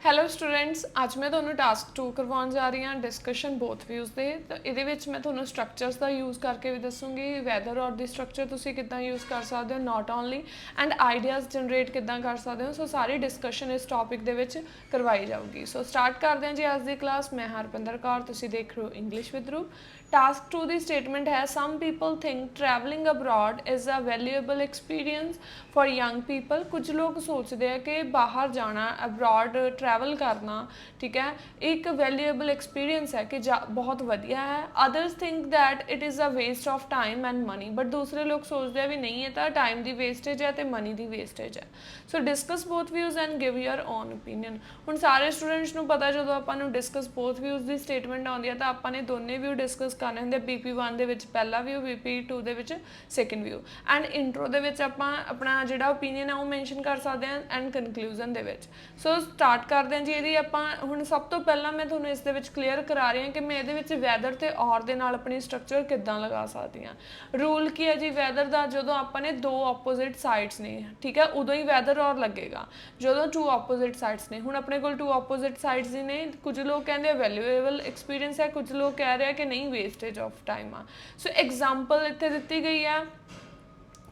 Hello students, ਅੱਜ ਮੈਂ ਤੁਹਾਨੂੰ ਟਾਸਕ 2 ਕਰਵਾਉਣ ਜਾ ਰਹੀ ਹਾਂ ਡਿਸਕਸ਼ਨ ਬੋਥ ਵਿਊਜ਼ ਦੇ। ਤਾਂ ਇਹਦੇ ਵਿੱਚ ਮੈਂ ਤੁਹਾਨੂੰ ਸਟਰਕਚਰਸ ਦਾ ਯੂਜ਼ ਕਰਕੇ ਵੀ ਦੱਸੂੰਗੀ, ਵੈਦਰ ਔਰ ਦੀ ਸਟਰਕਚਰ ਤੁਸੀਂ ਕਿੱਦਾਂ ਯੂਜ਼ ਕਰ ਸਕਦੇ ਹੋ not only, and ideas generate ਕਿੱਦਾਂ ਕਰ ਸਕਦੇ ਹੋ। ਸੋ ਸਾਰੀ ਡਿਸਕਸ਼ਨ ਇਸ ਟੌਪਿਕ ਦੇ ਵਿੱਚ ਕਰਵਾਈ ਜਾਊਗੀ। ਸੋ ਸਟਾਰਟ ਕਰਦੇ ਹਾਂ ਜੀ ਅੱਜ ਦੀ ਕਲਾਸ। ਮੈਂ ਹਰਪਿੰਦਰ ਕੌਰ, ਤੁਸੀਂ ਦੇਖ ਰਹੇ ਹੋ ਇੰਗਲਿਸ਼ ਵਿਦ ਰੂਪ। टास्क 2 ਦੀ ਸਟੇਟਮੈਂਟ ਹੈ, some people think traveling abroad is a valuable experience for young people. ਕੁਝ ਲੋਕ ਸੋਚਦੇ ਆ ਕਿ ਬਾਹਰ ਜਾਣਾ, ਅਬਰੋਡ ਟਰੈਵਲ ਕਰਨਾ, ਠੀਕ ਹੈ, ਇੱਕ ਵੈਲਿਊਏਬਲ ਐਕਸਪੀਰੀਅੰਸ ਹੈ ਕਿ ਬਹੁਤ ਵਧੀਆ ਹੈ। Others think that it is a waste of time and money, but ਦੂਸਰੇ ਲੋਕ ਸੋਚਦੇ ਆ ਵੀ ਨਹੀਂ, ਇਹ ਤਾਂ ਟਾਈਮ ਦੀ ਵੇਸਟੇਜ ਹੈ ਤੇ ਮਨੀ ਦੀ ਵੇਸਟੇਜ ਹੈ। So discuss both views and give your own opinion. ਹੁਣ ਸਾਰੇ ਸਟੂਡੈਂਟਸ ਨੂੰ ਪਤਾ ਜਦੋਂ ਆਪਾਂ ਨੂੰ ਡਿਸਕਸ ਬੋਥ ਵਿਊਜ਼ ਦੀ ਸਟੇਟਮੈਂਟ ਆਉਂਦੀ ਹੈ ਤਾਂ ਆਪਾਂ ਨੇ ਦੋਨੇ ਵਿਊ ਡਿਸਕਸ ਕਰਨੇ ਹੁੰਦੇ। BP1 ਦੇ ਵਿੱਚ ਪਹਿਲਾ ਵਿਊ, BP2 ਦੇ ਵਿੱਚ ਸੈਕਿੰਡ ਵਿਊ, ਐਂਡ ਇੰਟਰੋ ਦੇ ਵਿੱਚ ਆਪਾਂ ਆਪਣਾ ਜਿਹੜਾ ਓਪੀਨੀਅਨ ਹੈ ਉਹ ਮੈਂਸ਼ਨ ਕਰ ਸਕਦੇ ਹਾਂ, ਐਂਡ ਕਨਕਲੂਜਨ ਦੇ ਵਿੱਚ। ਸੋ ਸਟਾਰਟ ਕਰਦੇ ਹਾਂ ਜੀ ਇਹਦੀ ਆਪਾਂ। ਹੁਣ ਸਭ ਤੋਂ ਪਹਿਲਾਂ ਮੈਂ ਤੁਹਾਨੂੰ ਇਸ ਦੇ ਵਿੱਚ ਕਲੀਅਰ ਕਰਾ ਰਹੀ ਹਾਂ ਕਿ ਮੈਂ ਇਹਦੇ ਵਿੱਚ ਵੈਦਰ ਤੇ ਔਰ ਦੇ ਨਾਲ ਆਪਣੀ ਸਟਰਕਚਰ ਕਿੱਦਾਂ ਲਗਾ ਸਕਦੀ ਹਾਂ। ਰੂਲ ਕੀ ਹੈ ਜੀ ਵੈਦਰ ਦਾ? ਜਦੋਂ ਆਪਾਂ ਨੇ ਦੋ ਆਪੋਜ਼ਿਟ ਸਾਈਡਸ ਨੇ, ਠੀਕ ਹੈ, ਉਦੋਂ ਹੀ ਵੈਦਰ ਔਰ ਲੱਗੇਗਾ ਜਦੋਂ ਟੂ ਆਪੋਜ਼ਿਟ ਸਾਈਡਸ ਨੇ। ਹੁਣ ਆਪਣੇ ਕੋਲ ਟੂ ਆਪੋਜ਼ਿਟ ਸਾਈਡਸ ਹੀ ਨੇ। ਕੁਝ ਲੋਕ ਕਹਿੰਦੇ ਵੈਲਿਊਏਬਲ ਐਕਸਪੀਰੀਅੰਸ ਹੈ, ਕੁਝ ਲੋਕ ਕਹਿ ਰਹੇ ਕਿ ਨਹੀਂ ਵੇਸਟੇਜ ਆਫ ਟਾਈਮ ਆ। ਸੋ ਐਗਜ਼ਾਮਪਲ ਇੱਥੇ ਦਿੱਤੀ ਗਈ ਹੈ,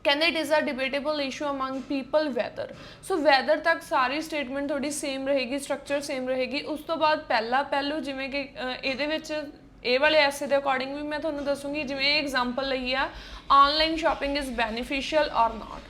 ਕਹਿੰਦੇ it is a debatable issue among people whether. So whether ਤੱਕ ਸਾਰੀ ਸਟੇਟਮੈਂਟ ਤੁਹਾਡੀ ਸੇਮ ਰਹੇਗੀ, ਸਟਰਕਚਰ ਸੇਮ ਰਹੇਗੀ। ਉਸ ਤੋਂ ਬਾਅਦ ਪਹਿਲਾ ਪਹਿਲੂ, ਜਿਵੇਂ ਕਿ ਇਹਦੇ ਵਿੱਚ ਇਹ ਵਾਲੇ ਐਸੇ ਦੇ ਅਕੋਰਡਿੰਗ ਵੀ ਮੈਂ ਤੁਹਾਨੂੰ ਦੱਸੂੰਗੀ। ਜਿਵੇਂ ਐਗਜ਼ਾਮਪਲ ਲਈ ਆ, ਆਨਲਾਈਨ ਸ਼ਾਪਿੰਗ ਇਜ਼ ਬੈਨੀਫੀਸ਼ੀਅਲ ਔਰ ਨਾਟ,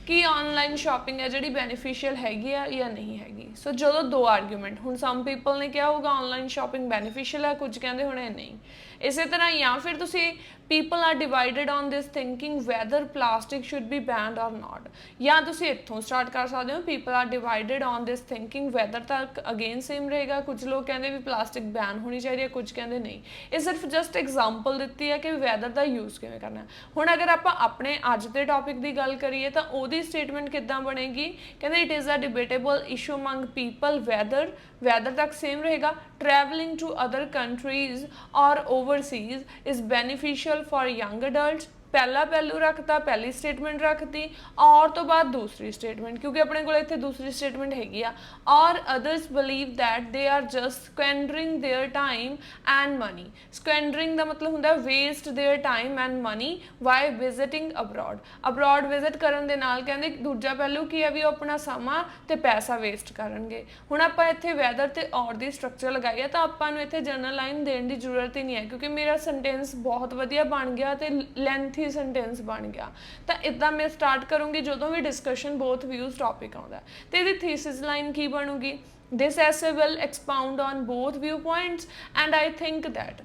ਕਿ ਆਨਲਾਈਨ ਸ਼ਾਪਿੰਗ ਹੈ ਜਿਹੜੀ ਬੈਨੀਫੀਸ਼ੀਅਲ ਹੈਗੀ ਆ ਜਾਂ ਨਹੀਂ ਹੈਗੀ। ਸੋ ਜਦੋਂ ਦੋ ਆਰਗੂਮੈਂਟ, ਹੁਣ ਸਮ ਪੀਪਲ ਨੇ ਕਿਹਾ ਹੋਊਗਾ ਆਨਲਾਈਨ ਸ਼ਾਪਿੰਗ ਬੈਨੀਫੀਸ਼ੀਅਲ ਹੈ, ਕੁਝ ਕਹਿੰਦੇ ਹੋਣੇ ਨਹੀਂ। ਇਸੇ ਤਰ੍ਹਾਂ ਜਾਂ ਫਿਰ ਤੁਸੀਂ people are divided on this thinking whether plastic should be banned or not, ਜਾਂ ਤੁਸੀਂ ਇੱਥੋਂ ਸਟਾਰਟ ਕਰ ਸਕਦੇ ਹੋ, people are divided on this thinking whether ਤੱਕ ਅਗੇਨ ਸੇਮ ਰਹੇਗਾ। ਕੁਝ ਲੋਕ ਕਹਿੰਦੇ ਵੀ ਪਲਾਸਟਿਕ ਬੈਨ ਹੋਣੀ ਚਾਹੀਦੀ ਹੈ, ਕੁਝ ਕਹਿੰਦੇ ਨਹੀਂ। ਇਹ ਸਿਰਫ ਜਸਟ ਐਗਜ਼ਾਮਪਲ ਦਿੱਤੀ ਹੈ ਕਿ ਵੈਦਰ ਦਾ ਯੂਜ਼ ਕਿਵੇਂ ਕਰਨਾ। ਹੁਣ ਅਗਰ ਆਪਾਂ ਆਪਣੇ ਅੱਜ ਦੇ ਟੌਪਿਕ ਦੀ ਗੱਲ ਕਰੀਏ ਤਾਂ ਉਹਦੀ ਸਟੇਟਮੈਂਟ ਕਿੱਦਾਂ ਬਣੇਗੀ? ਕਹਿੰਦੇ it is a debatable issue among people whether, whether ਤੱਕ ਸੇਮ ਰਹੇਗਾ। traveling to other countries or overseas is beneficial for young adults। ਪਹਿਲਾ ਪਹਿਲੂ ਰੱਖਤਾ, ਪਹਿਲੀ ਸਟੇਟਮੈਂਟ ਰੱਖਤੀ, ਔਰ ਤੋਂ ਬਾਅਦ ਦੂਸਰੀ ਸਟੇਟਮੈਂਟ, ਕਿਉਂਕਿ ਆਪਣੇ ਕੋਲ ਇੱਥੇ ਦੂਸਰੀ ਸਟੇਟਮੈਂਟ ਹੈਗੀ ਆ। ਔਰ others believe that they are just squandering their time and money. Squandering ਦਾ ਮਤਲਬ ਹੁੰਦਾ waste their time and money why visiting abroad. Abroad visit ਕਰਨ ਦੇ ਨਾਲ ਕਹਿੰਦੇ ਦੂਜਾ ਪਹਿਲੂ ਕੀ ਹੈ ਵੀ ਉਹ ਆਪਣਾ ਸਮਾਂ ਤੇ ਪੈਸਾ ਵੇਸਟ ਕਰਨਗੇ। ਹੁਣ ਆਪਾਂ ਇੱਥੇ ਵੈਦਰ ਤੇ ਔਰ ਦੀ ਸਟਰਕਚਰ ਲਗਾਈ ਹੈ ਤਾਂ ਆਪਾਂ ਨੂੰ ਇੱਥੇ ਜਨਰਲ ਲਾਈਨ ਦੇਣ ਦੀ ਜ਼ਰੂਰਤ ਹੀ ਨਹੀਂ ਹੈ, ਕਿਉਂਕਿ ਮੇਰਾ ਸੈਂਟੈਂਸ ਬਹੁਤ ਵਧੀਆ ਬਣ ਗਿਆ ਤੇ ਲੈਂਥ ਹੀ ਸੈਂਟੈਂਸ ਬਣ ਗਿਆ। ਤਾਂ ਇੱਦਾਂ ਮੈਂ ਸਟਾਰਟ ਕਰੂੰਗੀ ਜਦੋਂ ਵੀ ਡਿਸਕਸ਼ਨ ਬੋਥ ਵਿਊਜ਼ ਟੌਪਿਕ ਆਉਂਦਾ। ਤੇ ਇਹਦੀ ਥੀਸਿਸ ਲਾਈਨ ਕੀ ਬਣੂਗੀ? This essay will expound on both view points and I think that.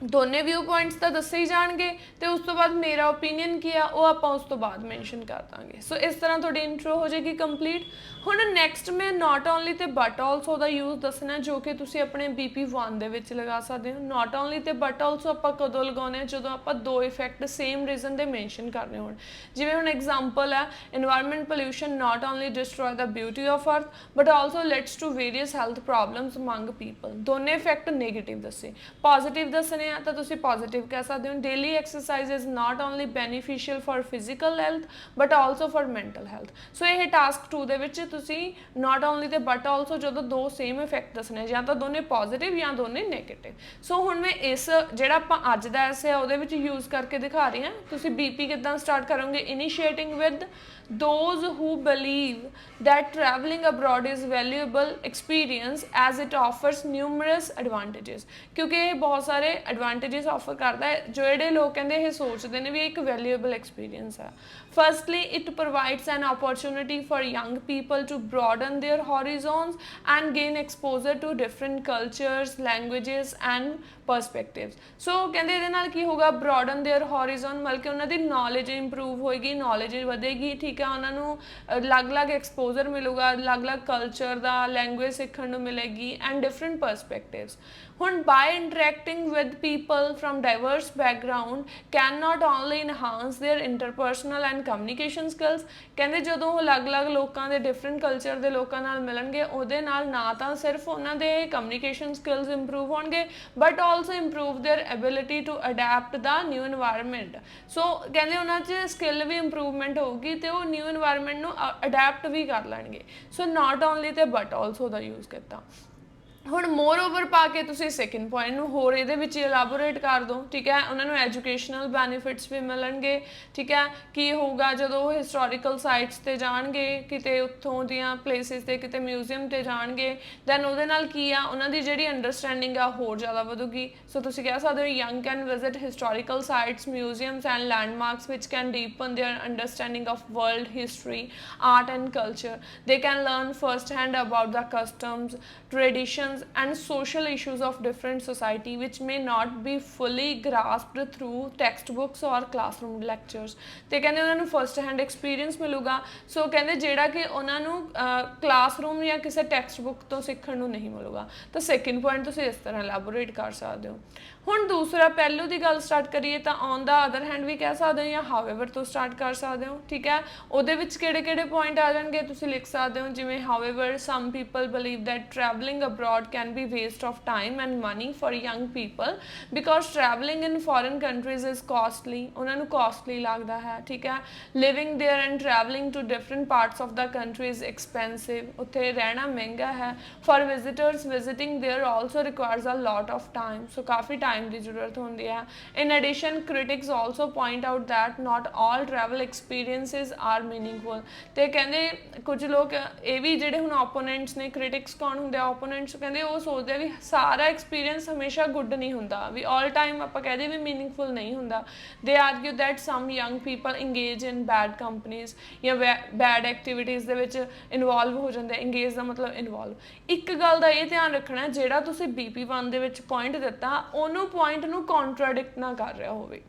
ਦੋਨੇ ਵਿਊ ਪੁਆਇੰਟਸ ਤਾਂ ਦੱਸੇ ਹੀ ਜਾਣਗੇ ਤੇ ਉਸ ਤੋਂ ਬਾਅਦ ਮੇਰਾ ਓਪੀਨੀਅਨ ਕੀ ਆ ਉਹ ਆਪਾਂ ਉਸ ਤੋਂ ਬਾਅਦ ਮੈਂਸ਼ਨ ਕਰ ਦਾਂਗੇ। ਸੋ ਇਸ ਤਰ੍ਹਾਂ ਤੁਹਾਡੀ ਇੰਟਰੋ ਹੋ ਜਾਏਗੀ ਕੰਪਲੀਟ। ਹੁਣ ਨੈਕਸਟ ਮੈਂ ਨਾਟ ਓਨਲੀ ਤੇ ਬਟ ਆਲਸੋ ਦਾ ਯੂਜ਼ ਦੱਸਣਾ, ਜੋ ਕਿ ਤੁਸੀਂ ਆਪਣੇ BP1 ਦੇ ਵਿੱਚ ਲਗਾ ਸਕਦੇ ਹੋ। ਨਾਟ ਓਨਲੀ ਤੇ ਬਟ ਆਲਸੋ ਆਪਾਂ ਕਦੋਂ ਲਗਾਉਂਦੇ ਹਾਂ? ਜਦੋਂ ਆਪਾਂ ਦੋ ਇਫੈਕਟ ਸੇਮ ਰੀਜ਼ਨ ਦੇ ਮੈਂਸ਼ਨ ਕਰਨੇ ਹੋਣ। ਜਿਵੇਂ ਹੁਣ ਐਗਜ਼ਾਮਪਲ ਹੈ, environment pollution not only destroy the beauty of earth but also leads to various health problems among people. ਦੋਨੇ ਇਫੈਕਟ ਨੈਗੇਟਿਵ ਦੱਸੇ। ਪੋਜ਼ੀਟਿਵ ਦੱਸਣੇ ਆ ਤਾਂ ਤੁਸੀਂ ਪੋਜ਼ੀਟਿਵ ਕਹਿ ਸਕਦੇ ਹੋ। Daily exercise is not only beneficial for physical health but also for mental health. So ਇਹ ਟਾਸਕ 2 ਦੇ ਵਿੱਚ ਤੁਸੀਂ ਨਾਟ ਓਨਲੀ ਤੇ ਬਟ ਆਲਸੋ ਜਦੋਂ ਦੋ ਸੇਮ ਇਫੈਕਟ ਦੱਸਣੇ, ਜਾਂ ਤਾਂ ਦੋਨੇ ਪੋਜ਼ੀਟਿਵ ਜਾਂ ਦੋਨੇ ਨੈਗੇਟਿਵ। ਸੋ ਹੁਣ ਮੈਂ ਇਸ ਜਿਹੜਾ ਆਪਾਂ ਅੱਜ ਦਾ ਐਸੇ ਆ ਉਹਦੇ ਵਿੱਚ ਯੂਜ਼ ਕਰਕੇ ਦਿਖਾ ਰਹੀ ਹਾਂ। ਤੁਸੀਂ BP ਕਿੱਦਾਂ ਸਟਾਰਟ ਕਰੋਗੇ? ਇਨੀਸ਼ੀਏਟਿੰਗ with those who believe that traveling abroad is valuable experience as it offers numerous advantages। ਕਿਉਂਕਿ ਇਹ ਬਹੁਤ ਸਾਰੇ advantages offer ਕਰਦਾ ਹੈ। ਜਿਹੜੇ ਲੋਕ ਕਹਿੰਦੇ ਇਹ ਸੋਚਦੇ ਨੇ ਵੀ ਇੱਕ valuable experience ਹੈ। Firstly, it provides an opportunity for young people to broaden their horizons and gain exposure to different cultures, languages and perspectives। ਸੋ ਕਹਿੰਦੇ ਇਹਦੇ ਨਾਲ ਕੀ ਹੋਗਾ? broaden their horizon, ਮਤਲਬ ਕਿ ਉਹਨਾਂ ਦੀ knowledge improve ਹੋਏਗੀ, knowledge ਵਧੇਗੀ, ਠੀਕ ਹੈ। ਉਹਨਾਂ ਨੂੰ ਅਲੱਗ-ਅਲੱਗ ਐਕਸਪੋਜ਼ਰ ਮਿਲੂਗਾ, ਅਲੱਗ-ਅਲੱਗ ਕਲਚਰ ਦਾ, ਲੈਂਗੁਏਜ ਸਿੱਖਣ ਨੂੰ ਮਿਲੇਗੀ ਐਂਡ ਡਿਫਰੈਂਟ ਪਰਸਪੈਕਟਿਵਸ। ਹੁਣ by interacting with people from diverse background can not only enhance their interpersonal and communication skills, ਕਹਿੰਦੇ ਜਦੋਂ ਉਹ ਅਲੱਗ-ਅਲੱਗ ਲੋਕਾਂ ਦੇ ਡਿਫਰੈਂਟ ਕਲਚਰ ਦੇ ਲੋਕਾਂ ਨਾਲ ਮਿਲਣਗੇ ਉਹਦੇ ਨਾਲ ਨਾ ਤਾਂ ਸਿਰਫ ਉਹਨਾਂ ਦੇ ਕਮਿਊਨੀਕੇਸ਼ਨ ਸਕਿੱਲਸ ਇੰਪਰੂਵ ਹੋਣਗੇ but also improve their ability to adapt the new environment. So ਕਹਿੰਦੇ ਉਹਨਾਂ 'ਚ ਸਕਿੱਲ ਵੀ ਇੰਪਰੂਵਮੈਂਟ ਹੋਊਗੀ ਤੇ ਉਹ ਨਿਊ एनवायरनमेंट ਨੂੰ ਅਡੈਪਟ ਵੀ ਕਰ ਲੈਣਗੇ। ਸੋ ਨਾਟ ਓਨਲੀ ਤੇ ਬਟ ਆਲਸੋ ਦਾ ਯੂਜ਼ ਕੀਤਾ। ਹੁਣ ਮੋਰ ਓਵਰ ਪਾ ਕੇ ਤੁਸੀਂ ਸੈਕਿੰਡ ਪੁਆਇੰਟ ਨੂੰ ਹੋਰ ਇਹਦੇ ਵਿੱਚ ਇਲਾਬੋਰੇਟ ਕਰ ਦਿਓ, ਠੀਕ ਹੈ। ਉਹਨਾਂ ਨੂੰ ਐਜੂਕੇਸ਼ਨਲ ਬੈਨੀਫਿਟਸ ਵੀ ਮਿਲਣਗੇ, ਠੀਕ ਹੈ। ਕੀ ਹੋਊਗਾ ਜਦੋਂ ਉਹ ਹਿਸਟੋਰੀਕਲ ਸਾਈਟਸ 'ਤੇ ਜਾਣਗੇ, ਕਿਤੇ ਉੱਥੋਂ ਦੀਆਂ ਪਲੇਸਿਸ 'ਤੇ, ਕਿਤੇ ਮਿਊਜ਼ੀਅਮ 'ਤੇ ਜਾਣਗੇ, ਦੈਨ ਉਹਦੇ ਨਾਲ ਕੀ ਆ ਉਹਨਾਂ ਦੀ ਜਿਹੜੀ ਅੰਡਰਸਟੈਂਡਿੰਗ ਆ ਹੋਰ ਜ਼ਿਆਦਾ ਵਧੂਗੀ। ਸੋ ਤੁਸੀਂ ਕਹਿ ਸਕਦੇ ਹੋ young can visit historical sites, museums and landmarks which can deepen their understanding of world history, art and culture. They can learn first hand about the customs, traditions and social issues of different society which may not be fully grasped through textbooks or classroom lectures। ਤੇ ਕਹਿੰਦੇ ਉਹਨਾਂ ਨੂੰ first hand experience ਮਿਲੂਗਾ। ਸੋ ਕਹਿੰਦੇ ਜਿਹੜਾ ਕਿ ਉਹਨਾਂ ਨੂੰ ਕਲਾਸਰੂਮ ਜਾਂ ਕਿਸੇ ਟੈਕਸਟ ਬੁੱਕ ਤੋਂ ਸਿੱਖਣ ਨੂੰ ਨਹੀਂ ਮਿਲੂਗਾ। ਤਾਂ ਸੈਕਿੰਡ ਪੁਆਇੰਟ ਤੁਸੀਂ ਇਸ ਤਰ੍ਹਾਂ ਐਲੈਬੋਰੇਟ ਕਰ ਸਕਦੇ ਹੋ। ਹੁਣ ਦੂਸਰਾ ਪਹਿਲੂ ਦੀ ਗੱਲ ਸਟਾਰਟ ਕਰੀਏ ਤਾਂ ਔਨ ਦਾ ਅਦਰ ਹੈਂਡ ਵੀ ਕਹਿ ਸਕਦੇ ਹੋ ਜਾਂ ਹਾਊਐਵਰ ਤੋਂ ਸਟਾਰਟ ਕਰ ਸਕਦੇ ਹੋ, ਠੀਕ ਹੈ। ਉਹਦੇ ਵਿੱਚ ਕਿਹੜੇ ਕਿਹੜੇ ਪੁਆਇੰਟ ਆ ਜਾਣਗੇ ਤੁਸੀਂ ਲਿਖ ਸਕਦੇ ਹੋ, ਜਿਵੇਂ however some people believe that travelling abroad can be waste of time and money for young people because traveling in foreign countries is costly। ਉਹਨਾਂ ਨੂੰ costly ਲੱਗਦਾ ਹੈ, ਠੀਕ ਹੈ। living there and traveling to different parts of the country is expensive। ਉੱਥੇ ਰਹਿਣਾ ਮਹਿੰਗਾ ਹੈ। for visitors visiting there also requires a lot of time। so coffee time ਦੀ ਜ਼ਰੂਰਤ ਹੁੰਦੀ ਹੈ। in addition critics also point out that not all travel experiences are meaningful। ਤੇ ਕਹਿੰਦੇ ਕੁਝ ਲੋਕ ਇਹ ਵੀ ਜਿਹੜੇ ਹੁਣ opponents ਨੇ, critics ਕੌਣ ਹੁੰਦੇ ਆ opponents, ਕਹਿੰਦੇ ਉਹ ਸੋਚਦੇ ਆ ਵੀ ਸਾਰਾ ਐਕਸਪੀਰੀਅੰਸ ਹਮੇਸ਼ਾ ਗੁੱਡ ਨਹੀਂ ਹੁੰਦਾ, ਵੀ ਆਲ ਟਾਈਮ ਆਪਾਂ ਕਹਦੇ ਵੀ ਮੀਨਿੰਗਫੁਲ ਨਹੀਂ ਹੁੰਦਾ। They argue that some young people engage in bad companies ਜਾਂ ਬੈਡ ਐਕਟੀਵਿਟੀਜ਼ ਦੇ ਵਿੱਚ ਇਨਵੋਲਵ ਹੋ ਜਾਂਦੇ। ਇੰਗੇਜ ਦਾ ਮਤਲਬ ਇਨਵੋਲਵ। ਇੱਕ ਗੱਲ ਦਾ ਇਹ ਧਿਆਨ ਰੱਖਣਾ, ਜਿਹੜਾ ਤੁਸੀਂ BP1 ਦੇ ਵਿੱਚ ਪੁਆਇੰਟ ਦਿੱਤਾ ਉਹਨੂੰ ਪੁਆਇੰਟ ਨੂੰ ਕੌਂਟਰਾਡਿਕਟ ਨਾ ਕਰ ਰਿਹਾ ਹੋਵੇ।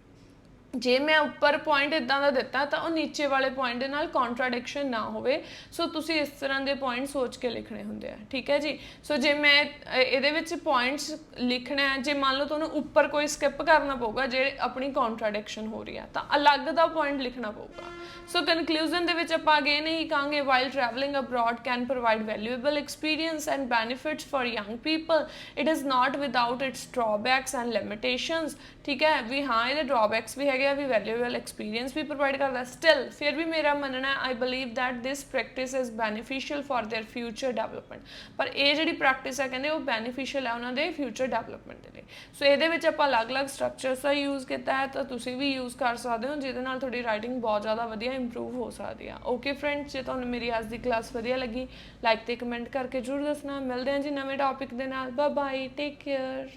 ਜੇ ਮੈਂ ਉੱਪਰ ਪੁਆਇੰਟ ਇੱਦਾਂ ਦਾ ਦਿੱਤਾ ਤਾਂ ਉਹ ਨੀਚੇ ਵਾਲੇ ਪੁਆਇੰਟ ਦੇ ਨਾਲ ਕੌਂਟਰਾਡਿਕਸ਼ਨ ਨਾ ਹੋਵੇ। ਸੋ ਤੁਸੀਂ ਇਸ ਤਰ੍ਹਾਂ ਦੇ ਪੁਆਇੰਟ ਸੋਚ ਕੇ ਲਿਖਣੇ ਹੁੰਦੇ ਆ, ਠੀਕ ਹੈ ਜੀ। ਸੋ ਜੇ ਮੈਂ ਇਹਦੇ ਵਿੱਚ ਪੁਆਇੰਟਸ ਲਿਖਣਾ ਹੈ, ਜੇ ਮੰਨ ਲਓ ਤੁਹਾਨੂੰ ਉੱਪਰ ਕੋਈ ਸਕਿਪ ਕਰਨਾ ਪਊਗਾ ਜੇ ਆਪਣੀ ਕੌਂਟਰਾਡਿਕਸ਼ਨ ਹੋ ਰਹੀ ਆ ਤਾਂ ਅਲੱਗ ਦਾ ਪੁਆਇੰਟ ਲਿਖਣਾ ਪਊਗਾ। ਸੋ ਕਨਕਲੂਜਨ ਦੇ ਵਿੱਚ ਆਪਾਂ ਅਗੇਨ ਇਹੀ ਕਹਾਂਗੇ, while travelling abroad can provide valuable experience and benefits for young people it is not without it's drawbacks and limitations. ਠੀਕ ਹੈ ਵੀ ਹਾਂ ਇਹਦੇ ਡਰੋਬੈਕਸ ਵੀ ਹੈਗੇ ਆ, ਵੀ ਵੈਲਿਊਏਬਲ ਐਕਸਪੀਰੀਅੰਸ ਵੀ ਪ੍ਰੋਵਾਈਡ ਕਰਦਾ। ਸਟਿਲ ਫਿਰ ਵੀ ਮੇਰਾ ਮੰਨਣਾ, I believe that this practice is beneficial for their future development. ਪਰ ਇਹ ਜਿਹੜੀ ਪ੍ਰੈਕਟਿਸ ਹੈ ਕਹਿੰਦੇ ਉਹ ਬੈਨੀਫੀਸ਼ੀਅਲ ਹੈ ਉਹਨਾਂ ਦੇ ਫਿਊਚਰ ਡਿਵੈਲਪਮੈਂਟ ਦੇ ਲਈ। ਸੋ ਇਹਦੇ ਵਿੱਚ ਆਪਾਂ ਅਲੱਗ-ਅਲੱਗ ਸਟਰਕਚਰਸ ਦਾ ਯੂਜ਼ ਕੀਤਾ ਹੈ, ਤਾਂ ਤੁਸੀਂ ਵੀ ਯੂਜ਼ ਕਰ ਸਕਦੇ ਹੋ, ਜਿਹਦੇ ਨਾਲ ਤੁਹਾਡੀ ਰਾਈਟਿੰਗ ਬਹੁਤ ਜ਼ਿਆਦਾ ਵਧੀਆ ਇੰਪਰੂਵ ਹੋ ਸਕਦੀ ਆ। ਓਕੇ ਫਰੈਂਡਸ, ਜੇ ਤੁਹਾਨੂੰ ਮੇਰੀ ਅੱਜ ਦੀ ਕਲਾਸ ਵਧੀਆ ਲੱਗੀ ਲਾਈਕ ਤੇ ਕਮੈਂਟ ਕਰਕੇ ਜ਼ਰੂਰ ਦੱਸਣਾ। ਮਿਲਦੇ ਹਾਂ ਜੀ ਨਵੇਂ ਟੌਪਿਕ ਦੇ ਨਾਲ। Bye bye, take care.